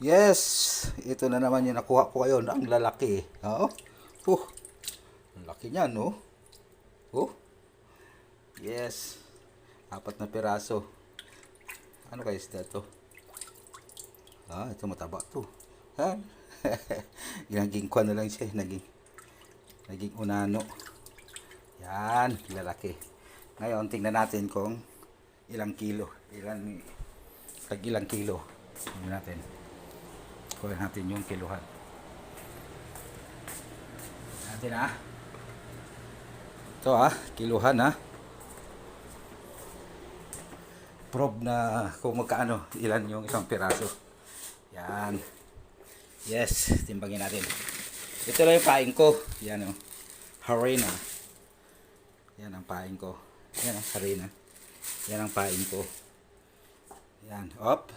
Yes, ito na naman yung nakuha ko ngayon. Ang lalaki. Oo. Ang laki niya, no? Oh, yes. 4 na piraso. Ano kaya isda to? Ito mataba to. Ha? Naging kwan na lang siya. Naging unano. Yan, lalaki. Ngayon, tingnan natin kung ilang kilo. Ilang kilo. Tingnan natin. Kuha natin yung kiluhan. Natin Ito kiluhan Probe na kung magkaano, ilan yung isang piraso. Yan. Yes, timbangin natin. Ito lang yung paing ko. Yan harina. Yan ang paing ko. Yan ang harina. Yan ang paing ko. Yan. Timbang.